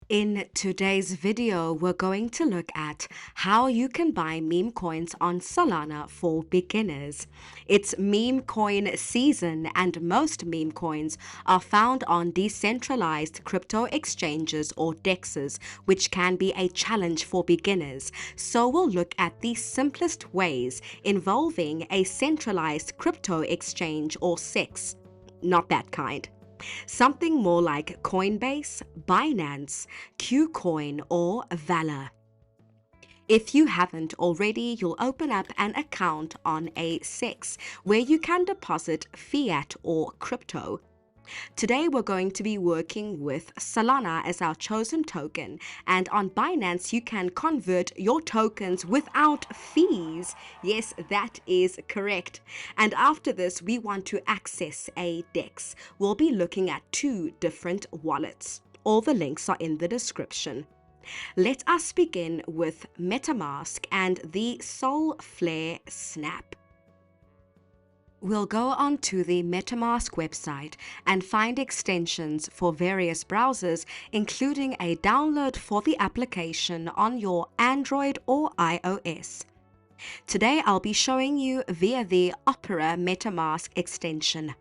In today's video, we're going to look at how you can buy meme coins on Solana for beginners. It's meme coin season, and most meme coins are found on decentralized crypto exchanges or DEXs, which can be a challenge for beginners. So we'll look at the simplest ways involving a centralized crypto exchange or CEX. Not that kind. Something more like Coinbase, Binance, Qcoin, or Valor. If you haven't already, you'll open up an account on a CEX where you can deposit fiat or crypto. Today we're going to be working with Solana as our chosen token, and on Binance you can convert your tokens without fees. Yes, that is correct. And after this we want to access a DEX. We'll be looking at two different wallets. All the links are in the description. Let us begin with Metamask and the Solflare Snap. We'll go on to the Metamask website and find extensions for various browsers, including a download for the application on your Android or iOS. Today I'll be showing you via the Opera Metamask extension.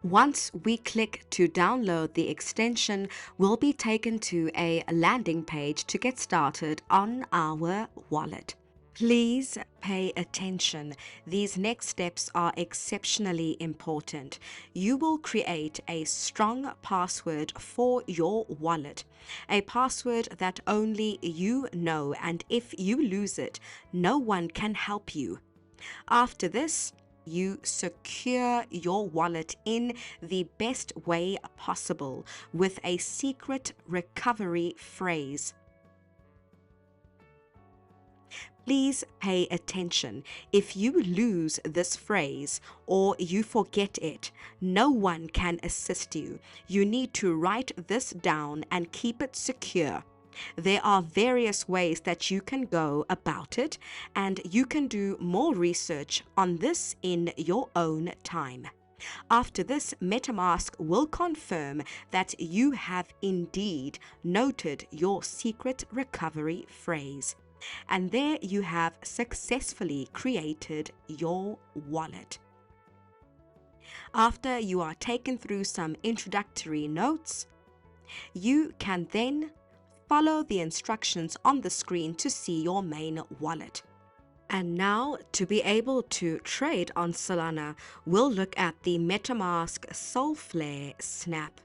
Once we click to download the extension, we'll be taken to a landing page to get started on our wallet. Please pay attention. These next steps are exceptionally important. You will create a strong password for your wallet, a password that only you know, and if you lose it, no one can help you. After this, you secure your wallet in the best way possible with a secret recovery phrase. Please pay attention. If you lose this phrase or you forget it, no one can assist you. You need to write this down and keep it secure. There are various ways that you can go about it, and you can do more research on this in your own time. After this, MetaMask will confirm that you have indeed noted your secret recovery phrase. And there you have successfully created your wallet. After you are taken through some introductory notes, you can then follow the instructions on the screen to see your main wallet. And now, to be able to trade on Solana, we'll look at the Metamask-Solflare Snap.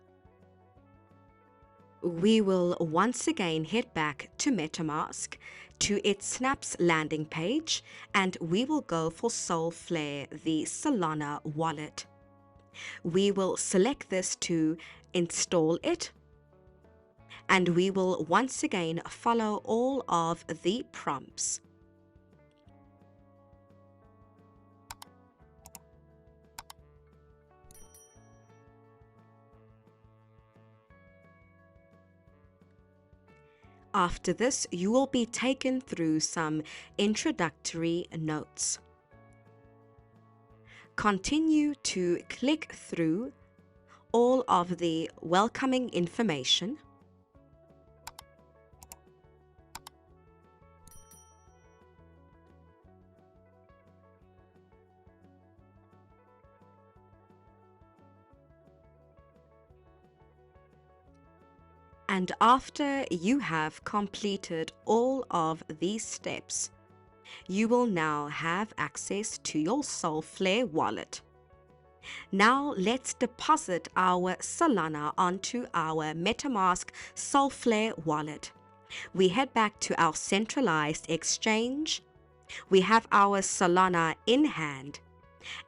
We will once again head back to Metamask, to its Snap's landing page, and we will go for Solflare, the Solana wallet. We will select this to install it, and we will once again follow all of the prompts. After this, you will be taken through some introductory notes. Continue to click through all of the welcoming information. And after you have completed all of these steps, you will now have access to your Solflare wallet. Now let's deposit our Solana onto our Metamask-Solflare wallet. We head back to our centralized exchange. We have our Solana in hand,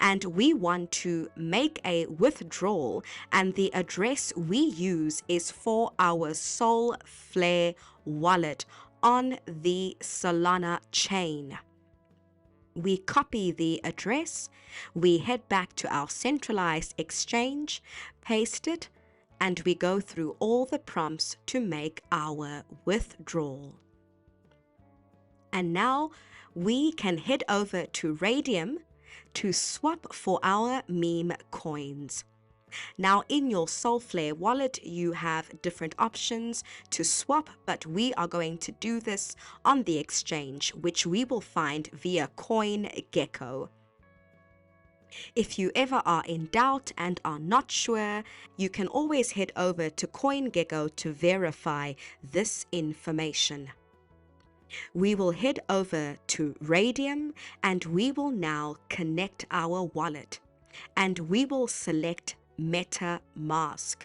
and we want to make a withdrawal, and the address we use is for our Solflare wallet on the Solana chain. We copy the address, we head back to our centralized exchange, paste it, and we go through all the prompts to make our withdrawal. And now we can head over to Raydium to swap for our meme coins. Now in your Solflare wallet, you have different options to swap, but we are going to do this on the exchange, which we will find via CoinGecko. If you ever are in doubt and are not sure, you can always head over to CoinGecko to verify this information. We will head over to Raydium and we will now connect our wallet, and we will select Metamask,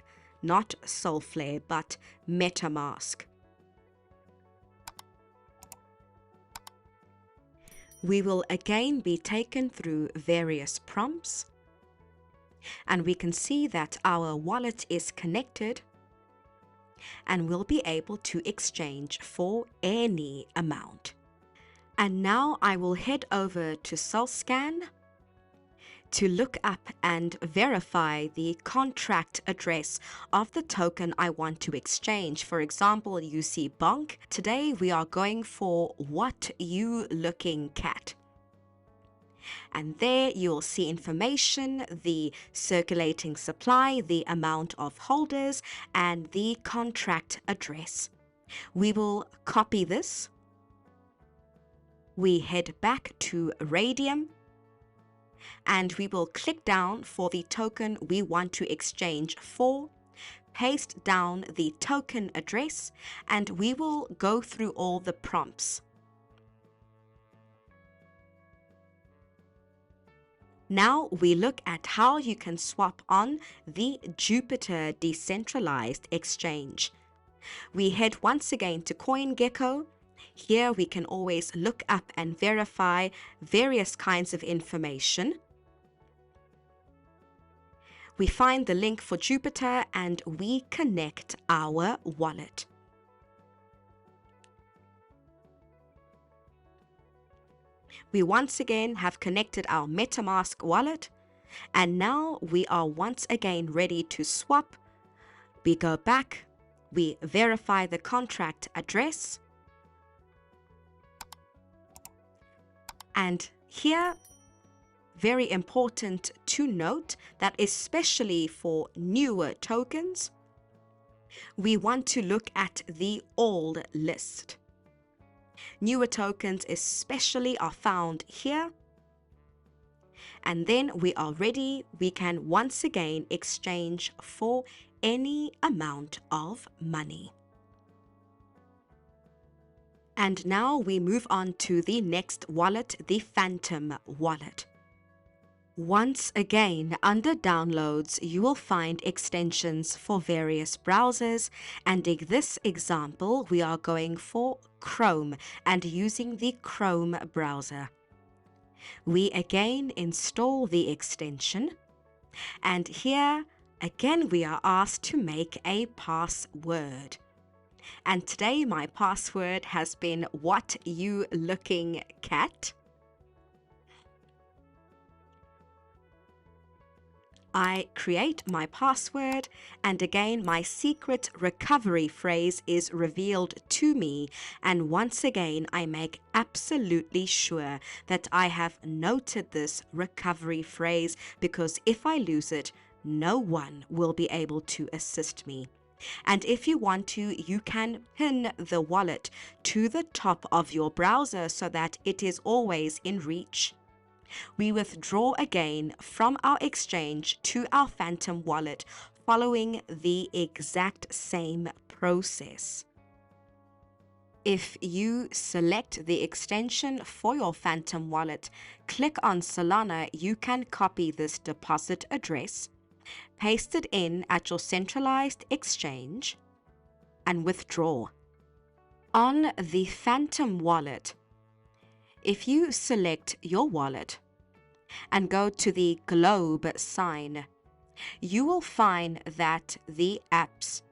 not Solflare, but Metamask. We will again be taken through various prompts, and we can see that our wallet is connected and we'll be able to exchange for any amount. And now I will head over to SolScan to look up and verify the contract address of the token I want to exchange. For example, you see Bonk. Today we are going for Wot You Looking Cat. And there you'll see information, the circulating supply, the amount of holders, and the contract address. We will copy this. We head back to Raydium, and we will click down for the token we want to exchange for, paste down the token address, and we will go through all the prompts. Now we look at how you can swap on the Jupiter decentralized exchange. We head once again to CoinGecko. Here we can always look up and verify various kinds of information. We find the link for Jupiter and we connect our wallet. We once again have connected our Metamask wallet, and now we are once again ready to swap. We go back, we verify the contract address, and here, very important to note that especially for newer tokens, we want to look at the all list. Newer tokens especially are found here, and then we are ready. We can once again exchange for any amount of money. And now we move on to the next wallet, the Phantom wallet. Once again, under downloads, you will find extensions for various browsers, and in this example, we are going for Chrome and using the Chrome browser. We again install the extension, and here again we are asked to make a password. And today my password has been Wot You Looking Cat. I create my password, and again my secret recovery phrase is revealed to me, and once again I make absolutely sure that I have noted this recovery phrase, because if I lose it, no one will be able to assist me. And if you want to, you can pin the wallet to the top of your browser so that it is always in reach. We withdraw again from our exchange to our Phantom wallet following the exact same process. If you select the extension for your Phantom wallet, click on Solana, you can copy this deposit address, paste it in at your centralized exchange, and withdraw. On the Phantom wallet, if you select your wallet and go to the globe sign, you will find that the apps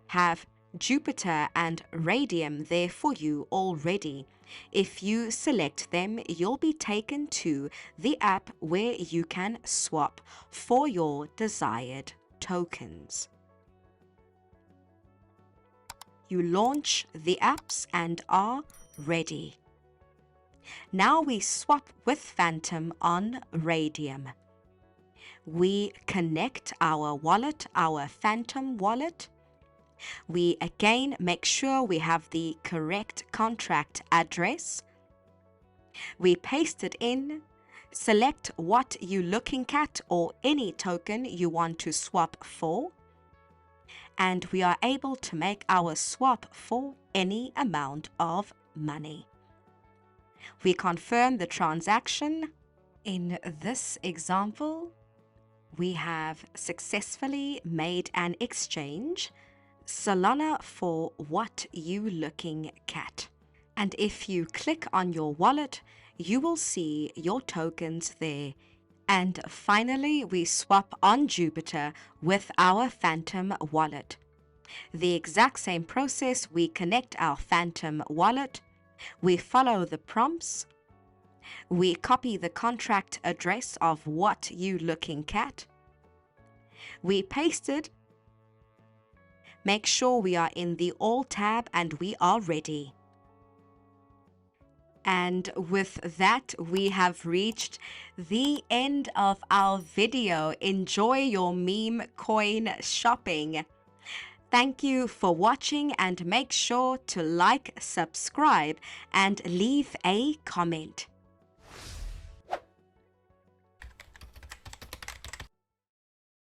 have Jupiter and Raydium there for you already. If you select them, you'll be taken to the app where you can swap for your desired tokens. You launch the apps and are ready. Now we swap with Phantom on Raydium. We connect our wallet, our Phantom wallet. We again make sure we have the correct contract address. We paste it in, select Wot You Looking Cat or any token you want to swap for, and we are able to make our swap for any amount of money. We confirm the transaction. In this example, we have successfully made an exchange, Solana for Wot You Looking Cat. And if you click on your wallet, you will see your tokens there. And finally, we swap on Jupiter with our Phantom wallet. The exact same process, we connect our Phantom wallet, we follow the prompts, we copy the contract address of Wot You Looking Cat, we paste it, make sure we are in the All tab, and we are ready. And with that, we have reached the end of our video. Enjoy your meme coin shopping. Thank you for watching, and make sure to like, subscribe, and leave a comment.